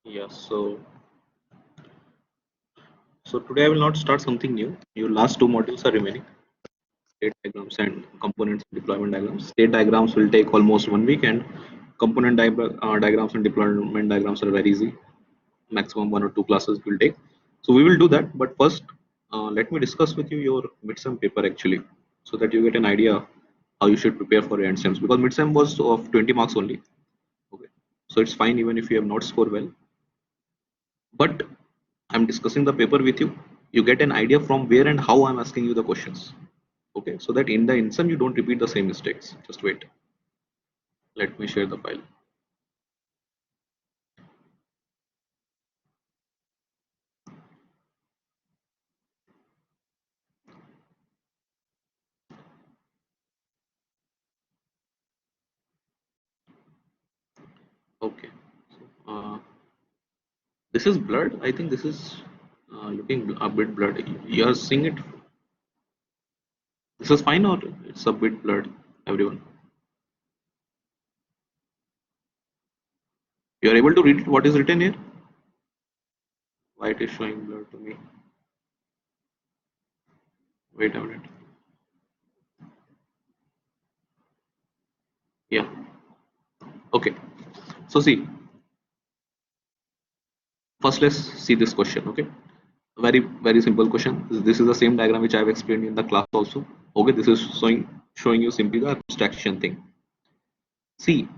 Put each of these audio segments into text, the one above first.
Yeah, so today I will not start something new. Your last two modules are remaining, state diagrams and components deployment diagrams. State diagrams will take almost 1 week, and component diagrams and deployment diagrams are very easy. Maximum 1 or 2 classes will take. So we will do that. But first, let me discuss with you your midsem paper actually, so that you get an idea how you should prepare for your end sems, because midsem was of 20 marks only. Okay, so it's fine even if you have not scored well. But I'm discussing the paper with you. You get an idea from where and how I'm asking you the questions. Okay, so that in the instant you don't repeat the same mistakes. Just wait. Let me share the file. Okay. So, this is blurred. I think this is looking a bit blurred. You are seeing it. This is fine or it's a bit blurred, everyone? You are able to read what is written here? Why it is showing blurred to me? Wait a minute. Yeah. Okay. So see, first let's see this question. Okay. Very simple question. This is the same diagram which I have explained in the class also. Okay, this is showing you simply the abstraction thing. See,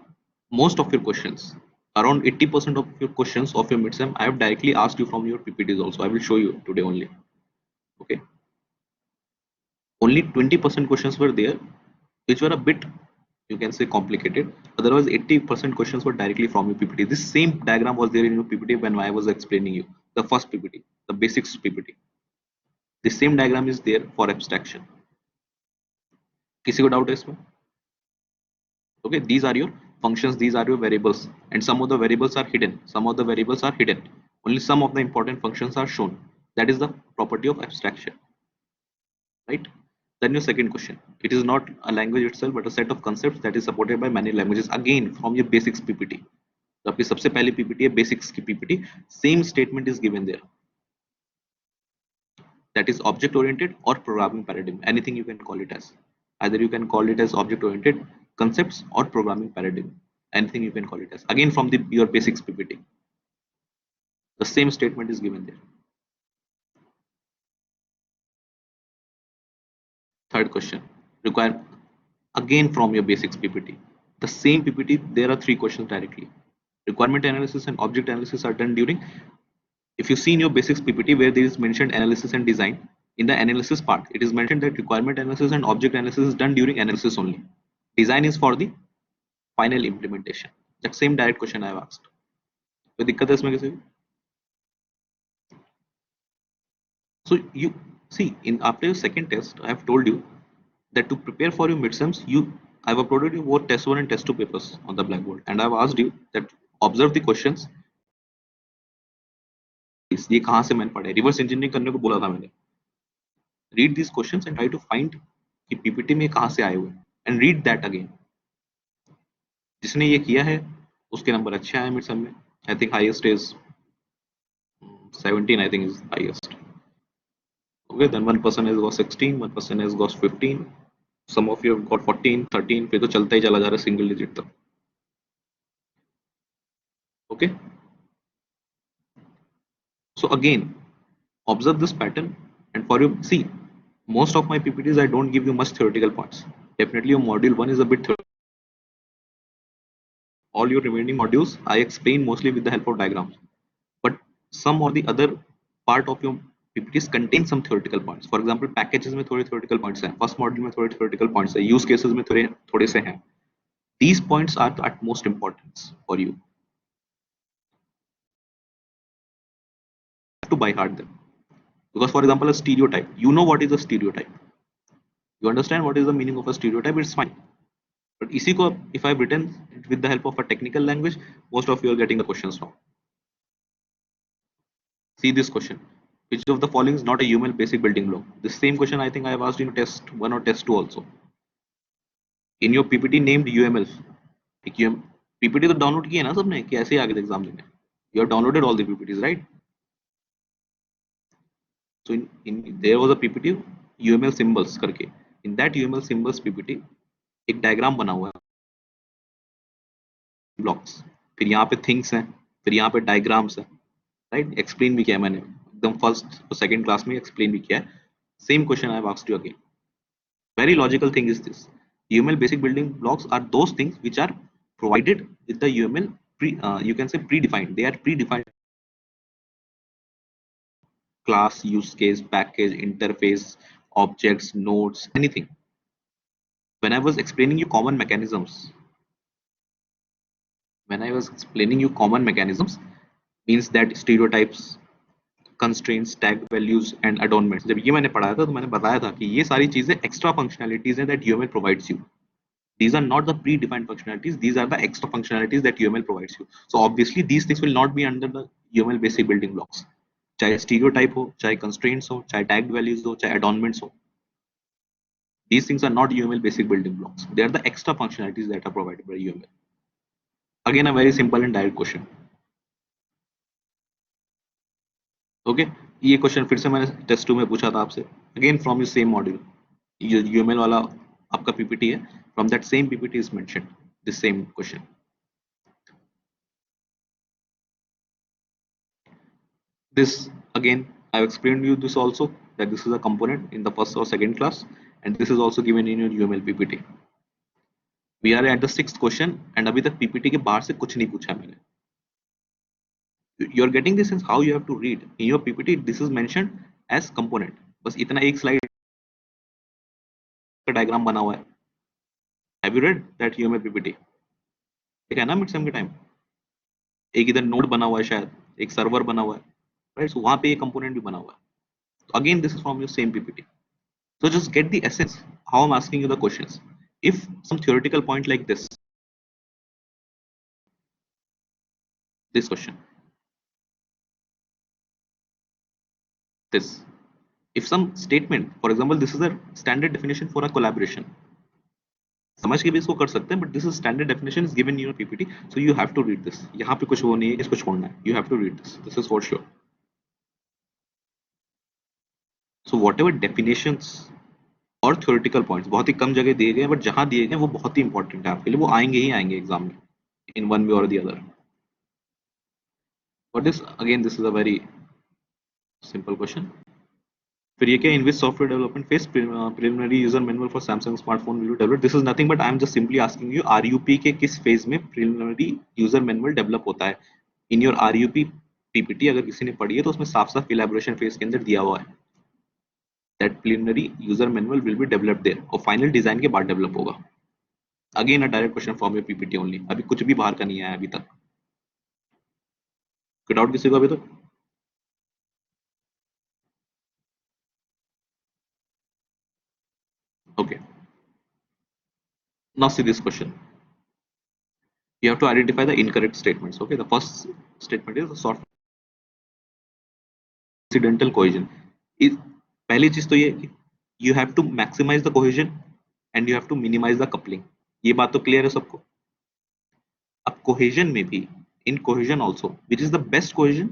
most of your questions, around 80% of your questions of your midsem, I have directly asked you from your PPTs also. I will show you today only. Okay, only 20% questions were there, which were a bit, you can say, complicated. Otherwise, 80% questions were directly from your PPT. This same diagram was there in your PPT when I was explaining you the first PPT, the basics PPT. The same diagram is there for abstraction. किसी को doubt है इसमें? Okay, these are your functions, these are your variables, and some of the variables are hidden, only some of the important functions are shown. That is the property of abstraction, right? Then your second question, it is not a language itself but a set of concepts that is supported by many languages, again from your basics PPT. तो आपकी सबसे पहली PPT है basics की PPT, same statement is given there, that is object oriented or programming paradigm, anything you can call it as. Either you can call it as object oriented concepts or programming paradigm, anything you can call it as, again from the your basics PPT. The same statement is given there. Third question, require, again from your basics PPT, the same PPT. There are three questions directly. Requirement analysis and object analysis are done during, if you see in your basics PPT where there is mentioned analysis and design, in the analysis part it is mentioned that requirement analysis and object analysis is done during analysis only, design is for the final implementation. That same direct question I have asked. कोई दिक्कत है इसमें किसी को? So you see, in after your second test I have told you that to prepare for your midterms, I've uploaded you both test 1 and test 2 papers on the blackboard, and I've asked you that observe the questions. ये कहाँ से मैंने पढ़े, reverse engineering करने को बोला था मैंने. Read these questions and try to find कि पीपीटी में कहाँ से आए हुए, and read that again. जिसने ये किया है उसके नंबर अच्छे आए मिडसम में. I think highest is 17, I think is highest. Okay, then one person has got 16, one person has got 15, some of you have got 14, 13, फिर तो चलता ही चला जा रहा है single digit तक. Okay, so again observe this pattern, and for you, see, most of my PPTs I don't give you much theoretical parts. Definitely your module 1 is a bit theoretical. All your remaining modules I explain mostly with the help of diagrams, but some or the other part of your PPTs contain some theoretical points. For example, packages में थोड़े theoretical points हैं, first module में थोड़े theoretical points हैं, use cases में थोड़े से हैं. These points are the utmost importance for you. You have to by heart them, because for example a stereotype, you know what is a stereotype, you understand what is the meaning of a stereotype, it's fine. But इसी को if I've written with the help of a technical language, most of you are getting the questions wrong. See this question, which of the following is not a UML basic building block? The same question I think I have asked in test 1 or test 2 also. In your PPT named UML, PPT तो download किए ना सबने कि ऐसे ही आगे exam देंगे. You have downloaded all the PPTs, right? So there was a PPT UML symbols करके. In that UML symbols PPT एक डायग्राम बना हुआ है ब्लॉक्स, फिर यहाँ पे थिंग्स हैं, फिर यहाँ पे डायग्राम्स हैं, राइट? एक्सप्लेन भी किया है मैंने एकदम फर्स्ट और सेकंड क्लास में एक्सप्लेन भी किया है. Same question I have asked you again. Very logical thing is this: UML basic building blocks are those things which are provided with the UML you can say predefined. They are predefined: class, use case, package, interface, objects, nodes, anything. When I was explaining you common mechanisms, means that stereotypes, constraints, tag values and adornments. जब ये मैंने पढ़ाया था तो मैंने बताया था कि ये सारी चीजें extra functionalities हैं that UML provides you. These are not the predefined functionalities. These are the extra functionalities that UML provides you. So obviously these things will not be under the UML basic building blocks. चाहे stereotype हो, चाहे constraints हो, चाहे tagged values हो, चाहे adornments हो. These things are not UML basic building blocks. They are the extra functionalities that are provided by UML. Again, a very simple and direct question. Okay, ये question फिर से मैंने test 2 में पूछा था आपसे. Again from your same module. ये UML वाला आपका PPT है. From that same PPT is mentioned this same question. This again I've explained you this also, that this is a component in the first or second class, and this is also given in your UML PPT. We are at the 6th question and अभी तक PPT के बाहर से कुछ नहीं पूछा मैंने. You are getting this sense how you have to read in your PPT. This is mentioned as component. बस इतना एक स्लाइड का डायग्राम बना हुआ है. Have you read that UML PPT? ठीक है ना मिड सेम के टाइम? एक इधर नोड बना हुआ है, शायद एक सर्वर बना हुआ है, राइट? सो वहां पे एक कंपोनेंट भी बना हुआ है. तो again this is from your same PPT. So just get the essence how I'm asking you the questions. If some theoretical point like this question, this, if some statement, for example, this is a standard definition for a collaboration, समझ के भी इसको कर सकते हैं, but this is standard definition is given in your PPT, so you have to read this. यहाँ पे कुछ वो नहीं है, इसको छोड़ना है. You have to read this. This is for sure. So whatever definitions और थ्योरेटिकल पॉइंट्स बहुत ही कम जगह दिए गए हैं, बट जहां दिए गए वो बहुत ही इंपॉर्टेंट है आपके लिए, वो आएंगे ही आएंगे एग्जाम में इन one way or the other. But this again this is a very simple question. फिर ये क्या, in which software development phase preliminary user manual for Samsung smartphone will be developed. This is nothing but I am just simply asking you RUP के किस phase में preliminary user manual develop होता है. In your आरयूपी PPT अगर किसी ने पढ़ी है तो उसमें साफ साफ इलैबोरेशन फेज के अंदर दिया हुआ है that preliminary user manual will be developed there, और फाइनल डिजाइन के बाद डेवलप होगा. Again a direct question from your PPT only. अभी कुछ भी बाहर का नहीं आया अभी तक. कोई डाउट किसी को अभी तक? Okay, now see this question. You have to identify the incorrect statements. Okay, the first statement is the software incidental cohesion is, पहली चीज तो ये कि you have to maximize the cohesion and you have to minimize the coupling. ये बात तो clear है सबको. अब cohesion में भी, in cohesion also, which is the best cohesion,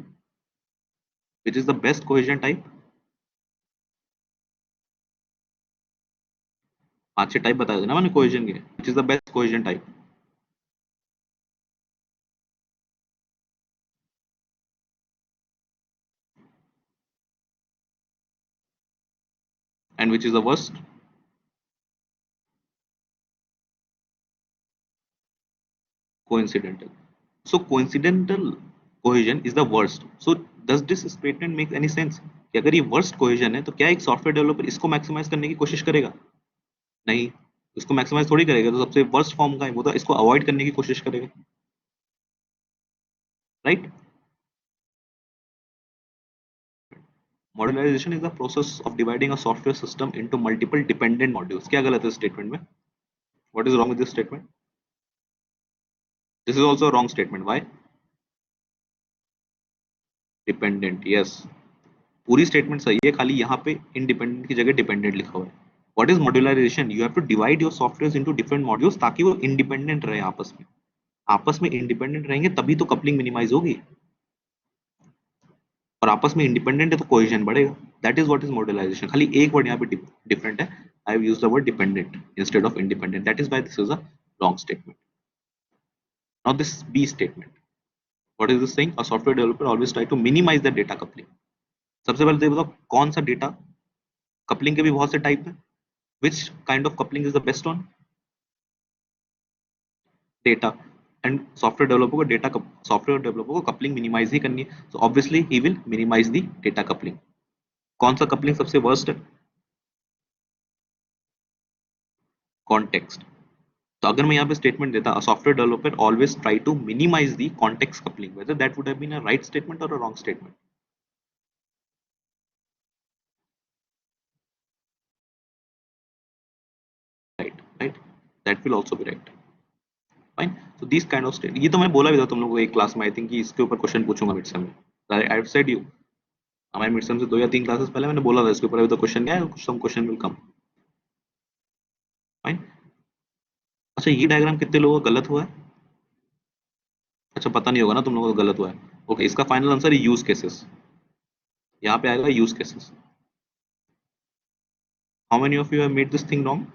which is the best cohesion type? 5-6 type बताया था ना मैंने कोहेजन के. Which is the best cohesion type? And which is the worst? Coincidental. So coincidental cohesion is the worst. So does this statement make any sense कि अगर ये worst cohesion है तो क्या एक सॉफ्टवेयर डेवलपर इसको मैक्सिमाइज करने की कोशिश करेगा? नहीं, इसको मैक्सिमाइज थोड़ी करेगा. तो सबसे वर्स्ट फॉर्म का है वो, तो इसको अवॉइड करने की कोशिश करेगा, right? Modularization is the process of dividing a software system into multiple dependent modules. क्या गलत है स्टेटमेंट में? What is wrong with this statement? This is also wrong statement. Why? Dependent, yes. पूरी स्टेटमेंट सही है, खाली यहाँ पे इंडिपेंडेंट की जगह डिपेंडेंट लिखा हुआ है. What is modularization? You have to divide your software into different modules ताकि वो इंडिपेंडेंट रहे आपस में. आपस में इंडिपेंडेंट रहेंगे तभी तो कपलिंग मिनिमाइज होगी. और आपस में इंडिपेंडेंट है तो कोहेजन बढ़ेगा. That is what is modernization. खाली एक वर्ड यहाँ पे डिफरेंट है. I have used the word dependent instead of independent. That is why this is a wrong statement. Now this B statement, what is this saying? A software developer always try to minimize the data coupling. सबसे पहले तो ये बताओ कौन सा data coupling के भी बहुत से टाइप है. which kind of coupling is the best one? Data. And software developer को डेटा सॉफ्टवेयर डेवलपर को कपलिंग मिनिमाइज ही करनी है. So obviously he will minimize the data coupling. कौन सा कपलिंग सबसे वर्स्ट है? कॉन्टेक्स्ट. तो अगर मैं यहाँ पे स्टेटमेंट देता software developer always try to minimize the context coupling, whether that would have been a right statement or a wrong statement. Right right. That will also be right. Fine. So this kind of state, ये तो मैं बोला भी था तुम लोगों को एक क्लास में, आई थिंक कि इसके ऊपर क्वेश्चन पूछूंगा मिड सेम में. आई हैव सेड यू, हमारे मिड सेम से 2 या 3 क्लासेस पहले मैंने बोला था इसके ऊपर अभी तो क्वेश्चन क्या है, some question will come. Fine. अच्छा ये डायग्राम कितने लोगों का गलत हुआ है? अच्छा पता नहीं होगा ना तुम लोगों को गलत हुआ है. ओके इसका फाइनल आंसर है यूज केसेस. यहाँ पे आएगा use cases. How many of you have made this thing wrong?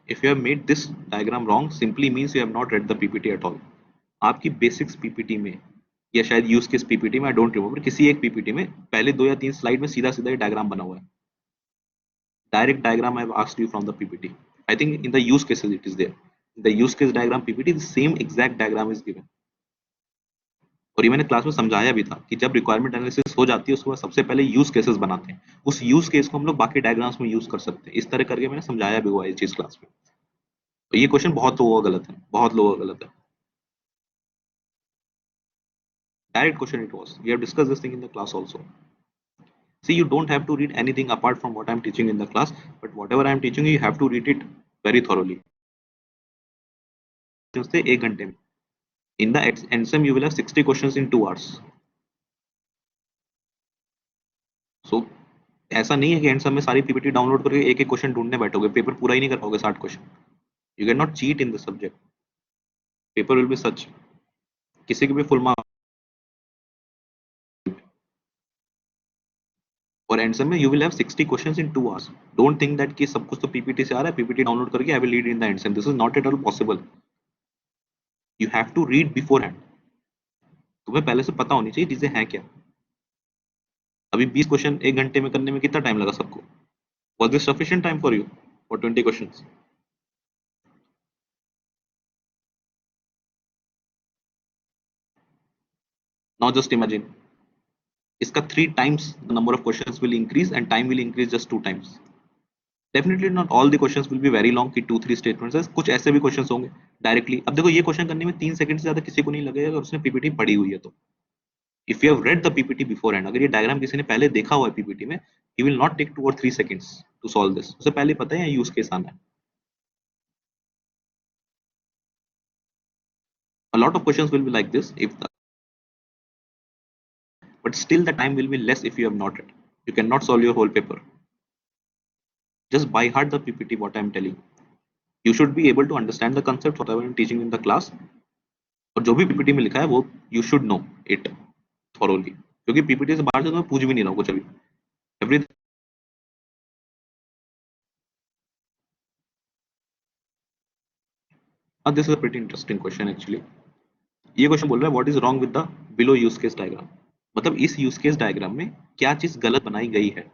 If you have made this diagram wrong simply means you have not read the PPT at all. आपकी basics PPT में या शायद use case PPT में, I don't remember, किसी एक PPT में पहले 2 या 3 स्लाइड में सीधा सीधा ये डायग्राम बना हुआ है. Direct diagram I have asked you from the PPT. I think in the use cases it is there. The use case diagram PPT the same exact diagram is given. और ये मैंने क्लास में समझाया भी था कि जब रिक्वायरमेंट एनालिसिस हो जाती है उसके बाद सबसे पहले यूज केसेस बनाते हैं. उस यूज केस को हम लोग बाकी डायग्राम्स में यूज कर सकते हैं. इस तरह करके मैंने समझाया भी हुआ है इस चीज क्लास में. तो ये क्वेश्चन बहुत लोगों का गलत है, बहुत लोगों का गलत है. Direct question it was. We have discuss this thing in the class also. See, you don't have to read anything apart from what I'm teaching in the class, but whatever I'm teaching you, you have to read it very thoroughly. से 1 घंटे में. In the NSEM, you will have 60 questions in 2 hours. So ऐसा नहीं है कि and sem में सारी PPT download करके एक एक क्वेश्चन ढूंढने बैठोगे, पेपर पूरा ही नहीं कर पाओगे 60 question. You can not cheat in the subject. Paper will be such. किसी के भी फुल मार्क और एंड सम में you will have 60 questions in 2 hours. Don't think that कि सब कुछ तो पीपीटी से आ रहा है, पीपीटी डाउनलोड करके I will read in the end some. This is not at all possible. You have to read beforehand. तुम्हें पहले से पता होनी चाहिए चीजें हैं क्या. अभी 20 क्वेश्चन 1 घंटे में करने में कितना टाइम लगा सबको? Was this sufficient time for you for 20 questions? Now just imagine, इसका 3 times the number of questions will increase and time will increase just 2 times. Definitely not all the questions will be very long कि 2-3 statements है. कुछ ऐसे भी questions होंगे directly. अब देखो ये क्वेश्चन करने में 3 सेकंड से ज्यादा किसी को नहीं लगेगा अगर उसने पीपीटी पढ़ी हुई है तो. If you have read the PPT before hand, अगर ये डायग्राम किसी ने पहले देखा हुआ है पीपीटी में, he will not take 2 or 3 seconds to solve this. उसे पहले पता है यूज केस आना है. A lot of questions will be like this if the, but still the time will be less if you have not read. You cannot solve your whole paper. Just by heart the PPT what I am telling you. You should be able to understand the concept whatever I am teaching in the class. और जो भी PPT में लिखा है वो you should know it thoroughly. क्योंकि PPT से बाहर से तो मैं पूछ भी नहीं रहा हूँ कुछ अभी. Everything. This is a pretty interesting question actually. ये क्वेश्चन बोल रहा है what is wrong with the below use case diagram. मतलब इस यूज केस डायग्राम में क्या चीज गलत बनाई गई है.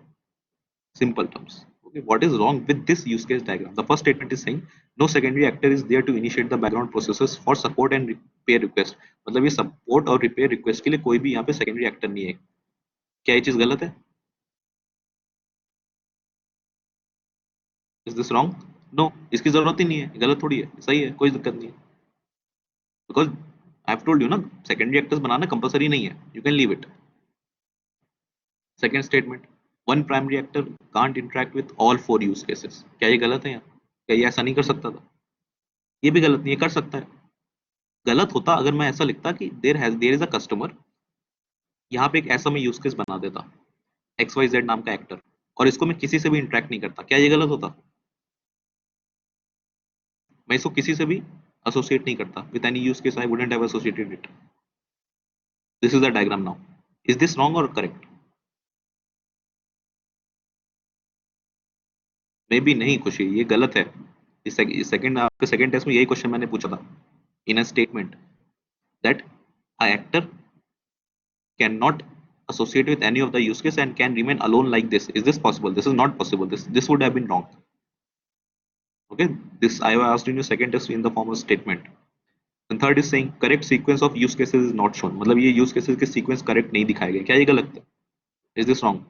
Simple terms. Okay, what is wrong with this use case diagram? The first statement is saying no secondary actor is there to initiate the background processes for support and repair request. मतलब ये support और repair request के लिए कोई भी यहाँ पे secondary actor नहीं है. क्या ये चीज गलत है? Is this wrong? No, इसकी जरूरत ही नहीं है. गलत थोड़ी है, सही है, कोई दिक्कत नहीं है. Because I have told you ना, secondary actors बनाना compulsory नहीं है. You can leave it. Second statement, one primary actor can't interact with all 4 use cases. क्या ये गलत है यहाँ? क्या ये ऐसा नहीं कर सकता था? ये भी गलत नहीं है, कर सकता है. गलत होता अगर मैं ऐसा लिखता कि देयर इज अ कस्टमर, यहाँ पे एक ऐसा मैं यूज केस बना देता XYZ नाम का एक्टर, और इसको मैं किसी से भी इंटरेक्ट नहीं करता. क्या ये गलत होता? मैं इसको किसी से भी एसोसिएट नहीं करता with any use case. I wouldn't have associated it. This is the diagram now. Is this wrong or correct? May be नहीं खुशी, ये गलत है। इस सेकंड आपके सेकंड टेस्ट में यही क्वेश्चन मैंने पूछा था। In a statement that an actor can not associate with any of the use case and can remain alone like this. Is this possible? This is not possible. This would have been wrong. Okay, this I have asked in your second test in the form of statement. And third is saying correct sequence of use cases is not shown. मतलब ये use cases के sequence correct नहीं दिखाए गए, क्या ये गलत है? Is this wrong?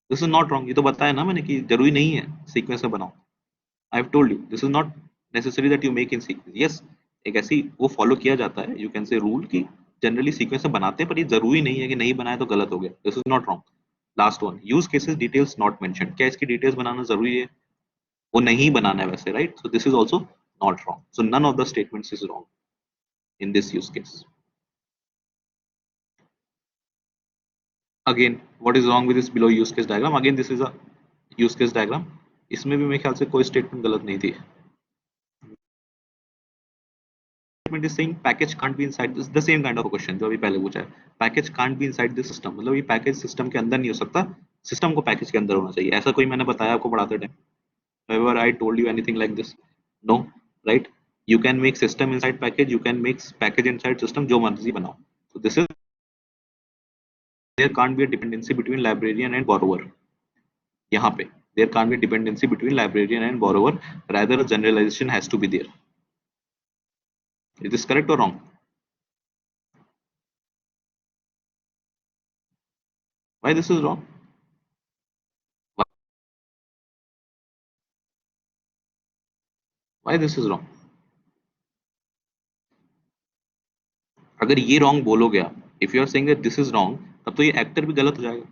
This is not wrong. ये तो बताया ना मैंने कि जरूरी नहीं है sequence में बनाओ। I have told you this is not necessary that you make in sequence. Yes, एक ऐसी वो follow किया जाता है, you can say rule कि generally sequence में बनाते हैं, पर ये जरूरी नहीं है कि नहीं बनाया तो गलत हो गया। This is not wrong. Last one, use cases details not mentioned. क्या इसकी details बनाना जरूरी है? वो नहीं बनाना है वैसे, right? So this is also not wrong. So none of the statements is wrong in this use case. Again, what is wrong with this below use case diagram? Again, this is a use case diagram. इसमें भी मेरे ख्याल से कोई statement गलत नहीं थी। Statement is saying package can't be inside this, the same kind of a question जो अभी पहले पूछा है। Package can't be inside this system, मतलब ये पैकेज सिस्टम के अंदर नहीं हो सकता, सिस्टम को पैकेज के अंदर होना चाहिए। ऐसा कोई मैंने बताया आपको पढ़ाते time? Ever I told you anything like this? No, right? You can make system inside package, you can make package inside system, जो मर्जी बनाओ। So this is there can't be a dependency between librarian and borrower. यहाँ पे there can't be a dependency between librarian and borrower, rather a generalization has to be there. Is this correct or wrong? Why this is wrong? Why this is wrong? अगर ये wrong बोलोगे आप, if you are saying that this is wrong, तब तो ये actor भी गलत हो जाएगा,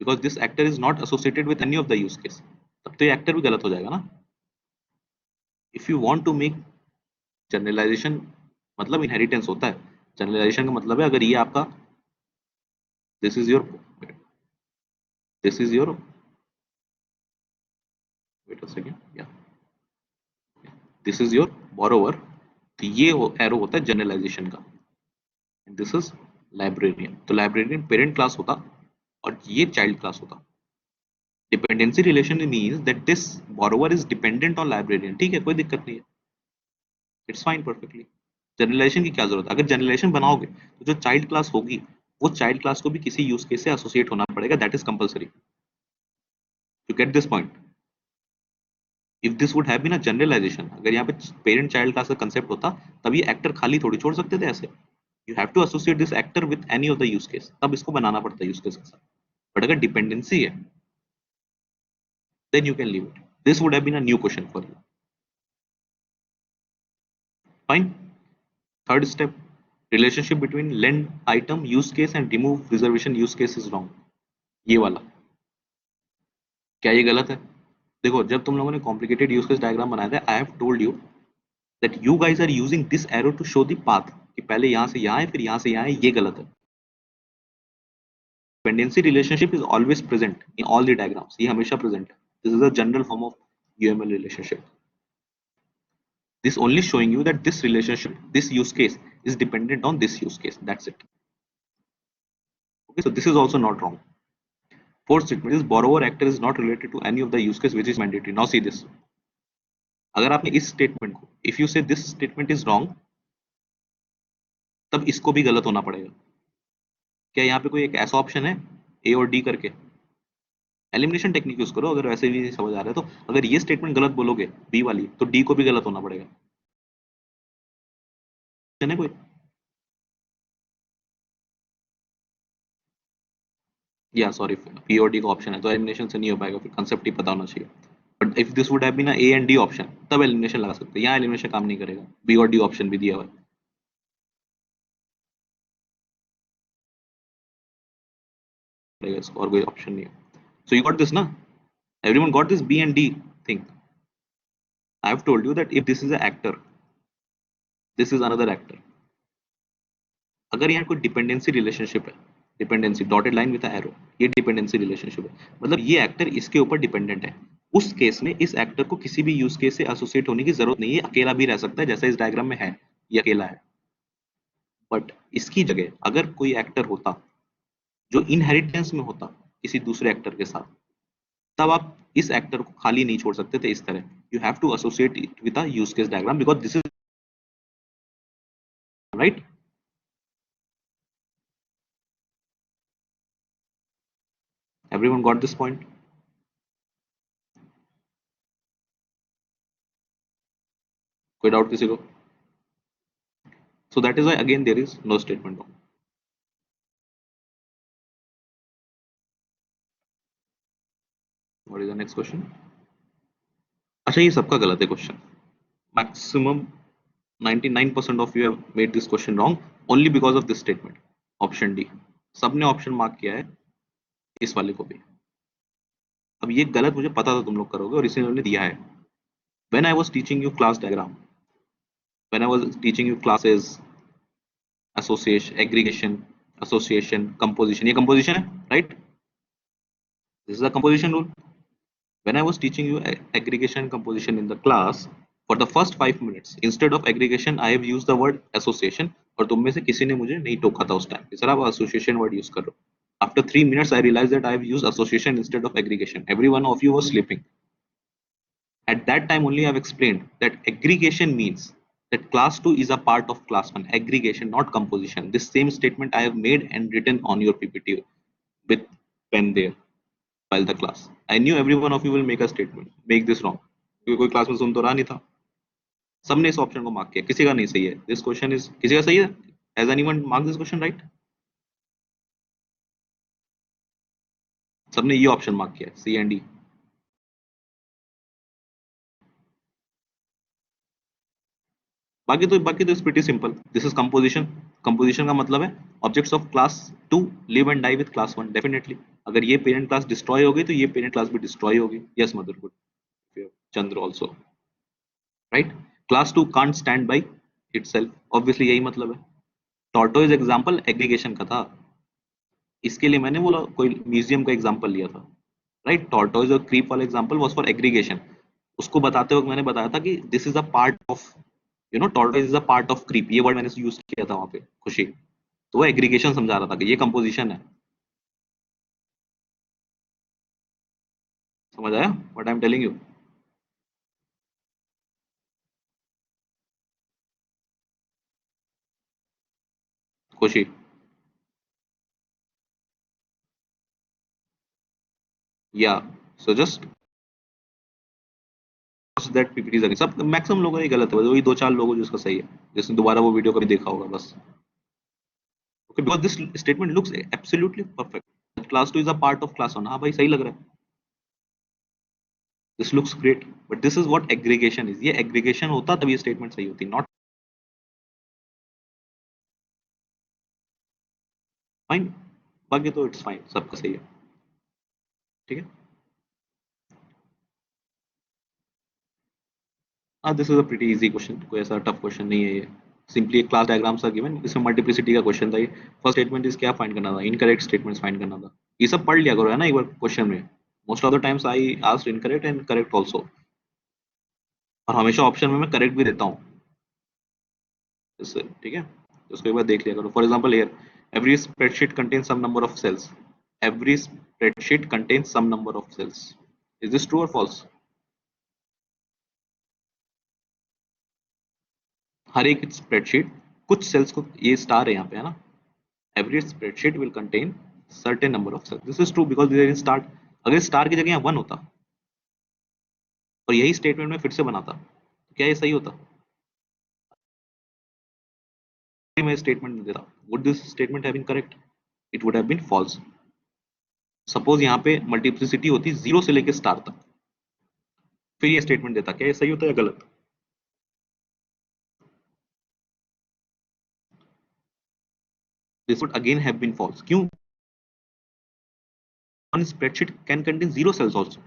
because this actor is not associated with any of the use case. तब तो ये actor भी गलत हो जाएगा ना। If you want to make generalization, मतलब inheritance होता है। Generalization का मतलब है अगर ये आपका this is your wait a second, yeah, this is your borrower, तो ये एरो होता है जनरलाइजेशन का, एंड दिस इज लाइब्रेरियन। तो लाइब्रेरियन पेरेंट क्लास होता और ये चाइल्ड क्लास होता। Dependency relation means that this borrower is dependent on librarian. ठीक है, कोई दिक्कत नहीं है, इट्स फाइन परफेक्टली। जनरलाइजेशन की क्या जरूरत है? अगर जनरलाइजेशन बनाओगे तो जो चाइल्ड क्लास होगी वो चाइल्ड क्लास को भी किसी यूज केस से एसोसिएट होना पड़ेगा, that is compulsory. You get this point? If this would have been a generalization, अगर यहाँ पे पेरेंट चाइल्ड क्लास का कंसेप्ट होता तब ये एक्टर खाली थोड़ी छोड़ सकते थे ऐसे। You have to associate this actor with any of the use case, तब इसको बनाना पड़ता है यूज केस के साथ। बट अगर डिपेंडेंसी है then you can leave it. This would have been a new question for you. Fine. Third step, relationship between lend item use case and remove reservation use case is wrong. ये वाला क्या ये गलत है? देखो, जब तुम लोगों ने कॉम्प्लिकेटेड यूज केस डायग्राम बनाया था, I have told you that you guys are using this arrow to show the path कि पहले यहां से यहां है फिर यहां से यहां है, ये गलत है। Dependency relationship is always present in all the diagrams, ये हमेशा प्रेजेंट है। This is a general form of UML relationship. This only showing you that this relationship, this use case is dependent on this use case, that's it. Okay, so this is also not wrong. Fourth statement is borrower actor is not related to any of the use case which is mandatory. Now see this, अगर आपने इस statement को, if you say this statement is wrong, तब इसको भी गलत होना पड़ेगा। क्या यहाँ पे कोई एक ऐसा ऑप्शन है ए और डी करके? एलिमिनेशन टेक्निक यूज करो अगर वैसे भी समझ आ रहा है तो। अगर ये स्टेटमेंट गलत बोलोगे बी वाली, तो डी को भी गलत होना पड़ेगा। कोई या सॉरी, पीओडी का ऑप्शन है तो एलिमिनेशन से नहीं हो पाएगा, फिर कंसेप्ट ही पता होना चाहिए। But if this would have been A and D option, तब एलिमिनेशन लगा सकते हैं। यहाँ एलिमिनेशन काम नहीं करेगा, बी और डी ऑप्शन भी दिया हुआ है, और कोई ऑप्शन नहीं है। सो यू गॉट दिस ना, everyone got this B and D thing. I have told you that if this is a actor, this is another actor. अगर यहाँ कोई डिपेंडेंसी रिलेशनशिप है, dependency dotted line with arrow, ये dependency relationship है, मतलब ये actor इसके ऊपर डिपेंडेंट है। उस केस में इस एक्टर को किसी भी यूज केस से एसोसिएट होने की जरूरत नहीं है, अकेला भी रह सकता है, जैसा इस डायग्राम में है, ये अकेला है। बट इसकी जगह अगर कोई एक्टर होता जो इनहेरिटेंस में होता किसी दूसरे एक्टर के साथ, तब आप इस एक्टर को खाली नहीं छोड़ सकते थे इस तरह. You have to associate it with a use case diagram because this is right. Everyone got this point? कोई डाउट किसी को? So that is why again there is no statement wrong. What is the next question? अच्छा ये सबका गलत है question. Maximum 99% of you have made this question wrong only because of this statement. Option D. सबने option mark किया है इस वाले को भी. अब ये गलत मुझे पता था तुम लोग करोगे और इसे उन्होंने दिया है. When I was teaching you class diagram, when I was teaching you classes, association, aggregation, association, composition. ये composition है, right? This is a composition rule. When I was teaching you aggregation and composition in the class, for the first 5 minutes, instead of aggregation, I have used the word association. और तुम में से किसी ने मुझे नहीं टोका था उस टाइम कि सर आप association word use कर रहे हो. After 3 minutes, I realized that I have used association instead of aggregation. Every one of you was sleeping. At that time only, I have explained that aggregation means that class 2 is a part of class 1. Aggregation, not composition. This same statement I have made and written on your PPT with pen there. The class. I knew every one of you will make a statement, make this wrong. क्योंकि कोई class में सुन तो रहा नहीं था. सबने इस option को मार्क किया, किसी का नहीं सही है. दिस क्वेश्चन इज किसी का सही है? Has anyone mark this question right? सबने ये ऑप्शन मार्क किया, सी एंड डी. बाकी तो it's pretty simple. This is composition. Composition का मतलब है objects of class 2 live and die with class 1. Definitely अगर ये पेरेंट क्लास डिस्ट्रॉय होगी तो ये पेरेंट क्लास भी डिस्ट्रॉय होगी. Yes motherhood, Chandra also right. Class 2 can't stand by itself. Obviously यही मतलब है. टॉर्टोइज एग्जांपल एग्रीगेशन का था. इसके लिए मैंने बोला कोई म्यूजियम का एग्जांपल लिया था राइट. टॉर्टोइज और क्रीप वाला एग्जांपल वाज फॉर एग्रीगेशन. उसको बताते वक्त मैंने बताया था कि this is a part of tortoise is a part of creep. ये वर्ड मैंने यूज किया था वहां पे खुशी. तो वो एग्रीगेशन समझा रहा था कि ये कंपोजिशन है. समझ आया what I am telling you? खुशी. या so just that PPT is सब मैक्सिमम लोगों का ये गलत है. वही 2-4 लोगों जिसका सही है, जिसने दोबारा वो वीडियो कभी देखा होगा बस. Okay, because this statement looks absolutely perfect. Class 2 is a part of class 1. हाँ भाई सही लग रहा है. This looks great but this is what aggregation is. ये एग्रीगेशन होता तब ये स्टेटमेंट सही होती. Not fine. बाकी तो इट्स फाइन, सबका सही है. ठीक है. हाँ this is a pretty easy question. कोई ऐसा टफ क्वेश्चन नहीं है ये. सिंपली एक क्लास डायग्राम सा गिवन, इसमें मल्टीप्लिसिटी का क्वेश्चन था. ये फर्स्ट स्टेटमेंट इज क्या फाइंड करना था, इनकरेक्ट स्टेटमेंट्स फाइंड करना था. ये सब पढ़ लिया करो है ना एक बार क्वेश्चन में. Most of the times I asked incorrect and correct also. और हमेशा ऑप्शन में मैं करेक्ट भी देता हूँ इससे. ठीक है, तो उसको एक बार देख लिया करो. For example here every spreadsheet contains some number of cells. Every spreadsheet contains some number of cells. Is this true और फॉल्स? हर एक स्प्रेडशीट कुछ सेल्स को, ये स्टार है यहाँ पे है ना. Every spreadsheet will contain certain number of cells. This is true because there is star. अगर स्टार की जगह यहाँ 1 होता और यही स्टेटमेंट में फिर से बनाता तो क्या ये सही होता? मैं स्टेटमेंट नहीं देता, would this statement have been correct? It would have been false. Suppose यहाँ पे मल्टीप्लिसिटी होती 0 से लेकर स्टार तक, फिर ये स्टेटमेंट देता, क्या ये सही होता है या गलत? This would again have been false. क्यों? one spreadsheet can contain 0 cells also.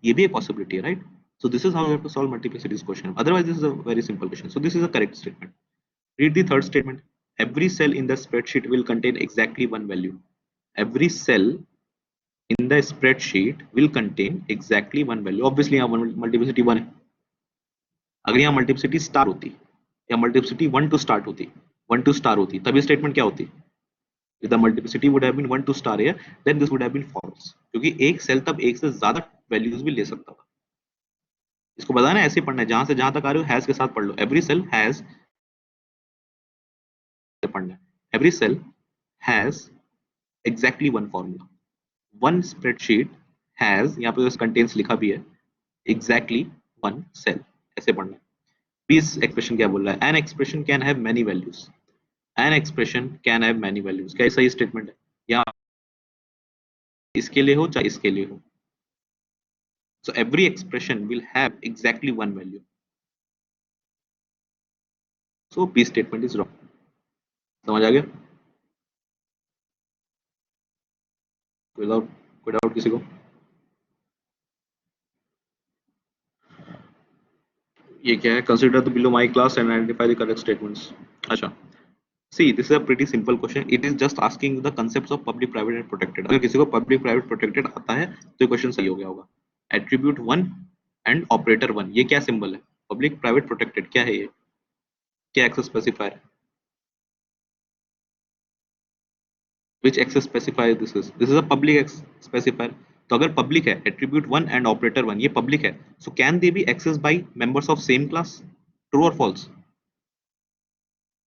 ये भी एक possibility है, right? So this is how you have to solve multiplicities question. Otherwise, this is a very simple question. So this is a correct statement. Read the third statement. Every cell in the spreadsheet will contain exactly one value. Every cell in the spreadsheet will contain exactly one value. Obviously, यहाँ multiplicity 1 है. अगर यहाँ multiplicity star होती या multiplicity 1 to start होती, 1 to star होती, तभी statement क्या होती? If the multiplicity would have been 1 to star here, then this would have been false, क्योंकि एक सेल तब एक से ज्यादा वैल्यूज भी ले सकता था। इसको बताना है, ऐसे पढ़ना है, जहां से जहां तक आ रहे हो हैज के साथ पढ़ लो। एवरी सेल हैज, पढ़ना है, every cell has exactly one formula, one spreadsheet has, यहाँ पे कंटेन्स लिखा भी है, एग्जैक्टली वन सेल, ऐसे पढ़ना है। इस एक्सप्रेशन क्या बोल रहा है? An expression can have many values, an expression can have many values, क्या सही स्टेटमेंट है? या इसके लिए हो चाहे इसके लिए हो, so every expression will have exactly one value, so B statement is wrong। समझ आ गया? कोई डाउट किसी को? ये क्या है? Consider the below my class and identify the correct statements. अच्छा, see this is a pretty simple question, it is just asking the concepts of public private and protected। अगर किसी को public private protected आता है तो ये question सही हो गया होगा। एट्रीब्यूट 1 एंड ऑपरेटर 1, ये क्या सिंबल है? पब्लिक प्राइवेट प्रोटेक्टेड क्या है? ये क्या access specifier? Which access specifier this is? This is a public access specifier. तो अगर पब्लिक है, एट्रीब्यूट 1 एंड ऑपरेटर 1 ये पब्लिक है, so can they be access by members of same class? True और फॉल्स?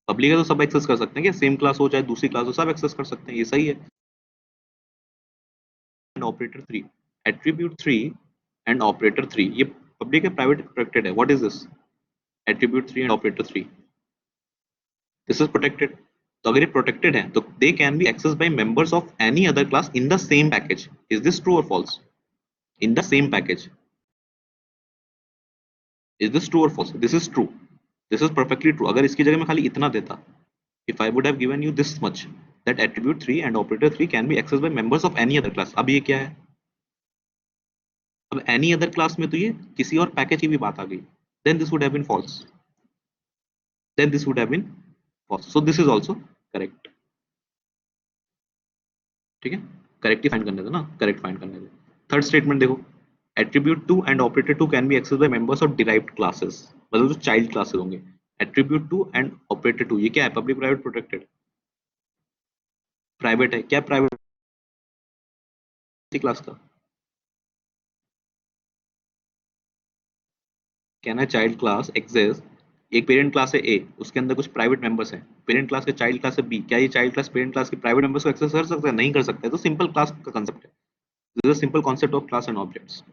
पब्लिक है तो सब access कर सकते हैं, क्या सेम क्लास हो चाहे दूसरी क्लास हो, सब एक्सेस कर सकते हैं, ये सही है। And operator 3, attribute 3 and operator 3 ये पब्लिक है प्राइवेट प्रोटेक्टेड है? What is this? Attribute 3 and operator 3, this is protected. तो अगर ये प्रोटेक्टेड है तो they can be access by members of any other class in the same package. Is this true और false? In the same package, is this true और false? This is true, this is perfectly true. अगर इसकी जगह में खाली इतना देता, if I would have given you this much, that attribute 3 and operator 3 can be accessed by members of any other class, अब ये क्या है? अब any other class में तो ये किसी और पैकेज की भी बात आ गई, then this would have been false, then this would have been false, so this is also correct। ठीक है, करेक्ट ही फाइंड करने दो ना, करेक्ट फाइंड करने दो। थर्ड स्टेटमेंट देखो, attribute 2 and operator 2 can be access by members of derived classes, मतलब जो चाइल्ड क्लासेस होंगे। एट्रीब्यूट 2 एंड ऑपरेटर 2 ये क्या है? Public private protected? प्राइवेट है, क्या प्राइवेट क्लास का? Can a child class access, एक पेरेंट क्लास है ए, उसके अंदर कुछ प्राइवेट मेंबर्स हैं, पेरेंट क्लास के चाइल्ड क्लास है बी, क्या ये चाइल्ड क्लास पेरेंट क्लास के प्राइवेट मेंबर्स को एक्सेस कर सकता है? नहीं कर सकता है। तो सिंपल क्लास का कांसेप्ट है, this is a simple concept of class and objects.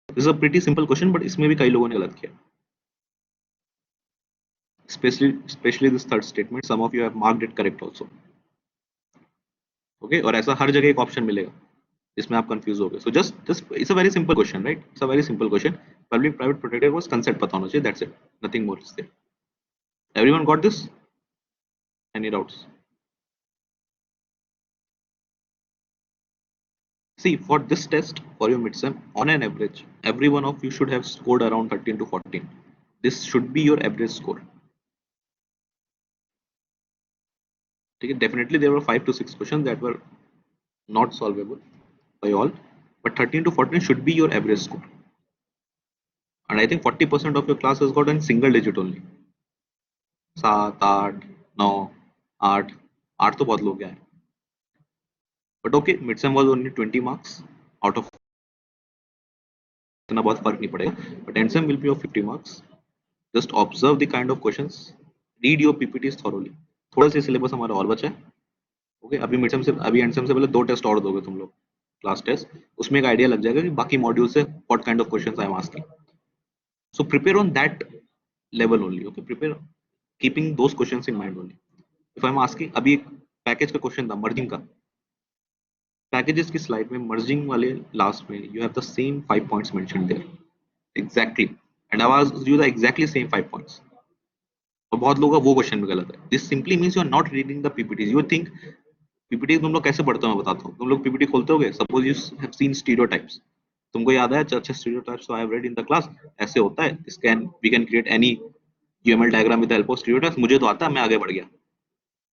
This is a pretty simple question, but इसमें भी कई लोगों ने गलत किया, specially this third statement, some of you have marked it correct also. Okay, और ऐसा हर जगह एक ऑप्शन मिलेगा जिसमें आप कंफ्यूज हो गए। So just just it's a very simple question, right? It's a very simple question. Public private protected बस कंसेप्ट पता होना चाहिए, that's it, nothing more is there. Everyone got this? Any doubts? See, for this test, for your midsem, on an average, every one of you should have scored around 13 to 14. This should be your average score. Okay, definitely there were 5 to 6 questions that were not solvable by all, but 13 to 14 should be your average score. And I think 40% of your class has got in single digit only. 7, 8, 9, 8, 8 तो बहुत लोग गए हैं. But okay, midsem was only 20 marks out of, इतना बहुत फर्क नहीं पड़ेगा, but endsem will be of 50 marks. Just observe the kind of questions, read your PPTs thoroughly। थोड़ा सा सिलेबस हमारा और बचा है। ओके, अभी मिड सेम से, अभी एंड सेम से पहले 2 टेस्ट और दोगे तुम लोग, क्लास टेस्ट, उसमें एक आइडिया लग जाएगा कि बाकी मॉड्यूल से what kind of questions I am asking. So prepare on that level only. Okay, prepare keeping those questions in mind only. If I am asking, अभी एक पैकेज का क्वेश्चन था मर्जिंग का, पैकेजेस की स्लाइड में merging वाले last में you have the same 5 points mentioned there exactly, and I was you the exactly same 5 points. और बहुत लोगों का वो क्वेश्चन भी गलत है। This simply means you are not reading the PPTs. You think PPT तुम लोग कैसे पढ़ते हो, मैं बताता हूँ। तुम लोग पीपीटी खोलते होगे, suppose you have seen stereotypes, तुमको याद है अच्छा stereotypes I have read in the class, ऐसे होता है, this can we can create any UML diagram with the help of stereotypes. मुझे तो आता है, मैं आगे बढ़ गया।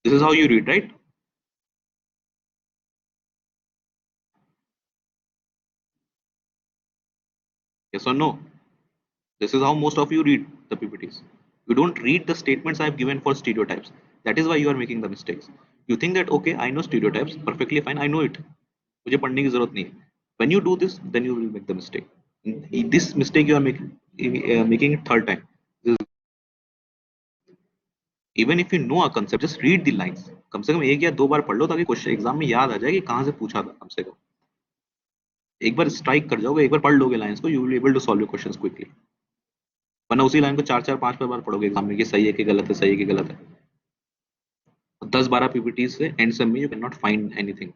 This is how you read, right? Yes or no? This is how most of you read the PPTs. You don't read the statements I have given for stereotypes. That is why you are making the mistakes. You think that okay, I know stereotypes perfectly fine, I know it. मुझे पढ़ने की जरूरत नहीं है. When you do this, then you will make the mistake. This mistake you are making it third time. Even if you know a concept, just read the lines. कम से कम एक या दो बार पढ़ लो ताकि क्वेश्चन एग्जाम में याद आ जाए कि कहाँ से पूछा था. कम से कम एक बार स्ट्राइक कर जाओगे, एक बार पढ़ लोगे लाइंस को, you will able to solve your questions quickly. वरना उसी लाइन को चार चार पांच बार पढ़ोगे एग्जाम में कि सही है कि गलत है, सही है कि गलत है. 10-12 PPTs से एंड सब में you can not find anything.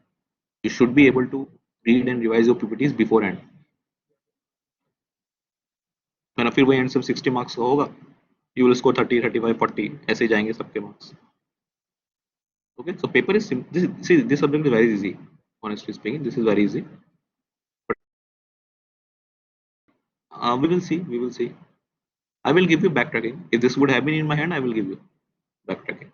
You should be able to read and revise your PPTs before end. वरना फिर वही एंड सब 60 मार्क्स का होगा. यू विल स्कोर 30, 35, 40 ऐसे ही जाएंगे सबके marks. Okay, so paper is simple. This subject is very easy. Honestly speaking, this is very easy. But we will see. We will see. I will give you backtracking. If this would have been in my hand, I will give you backtracking.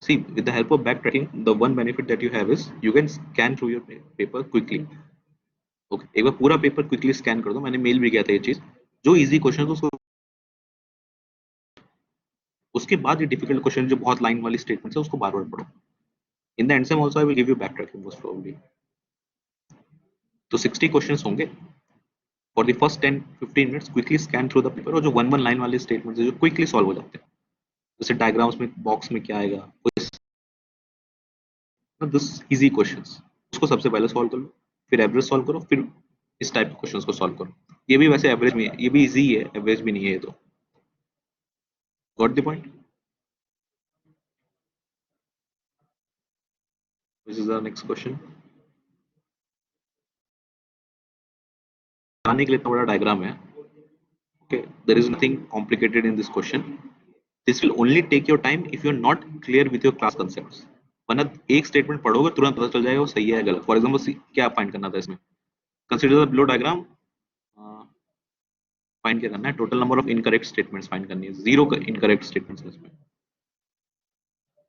See, with the help of backtracking, the one benefit that you have is you can scan through your paper quickly. Okay, एक बार पूरा paper quickly scan कर दो. मैंने mail भी किया था ये चीज. जो इजी क्वेश्चन उसको, उसके बाद ये डिफिकल्ट क्वेश्चन जो बहुत लाइन वाली स्टेटमेंट्स है उसको बार बार पढ़ो. इन the and same also I will give you backtracking most probably. तो 60 क्वेश्चंस होंगे. For the first 10-15 minutes quickly scan through the paper और जो वन वन लाइन वाले स्टेटमेंट्स जो क्विकली सॉल्व हो जाते हैं. जैसे डायग्राम्स में बॉक्स में क्या आएगा, दिस इजी क्वेश्चंस उसको सबसे पहले सॉल्व कर लो, फिर एवरेज सॉल्व करो, फिर इस टाइप के क्वेश्चंस को सॉल्व करो. ये भी वैसे एवरेज में है, ये भी इजी है, एवरेज भी नहीं है ये तो. Got the point? This is the next question. आने के लिए इतना बड़ा डायग्राम है. Okay, there is nothing complicated in this question. This will only take your time if you are not clear with your class concepts. वरना एक statement पढ़ोगे तुरंत पता चल जाएगा वो सही है गलत. फॉर एग्जाम्पल क्या फाइंड करना था इसमें, consider the below diagram. Find क्या करना है, total number of incorrect statements find करनी है. 0 इनकरेक्ट स्टेटमेंट्स है इसमें.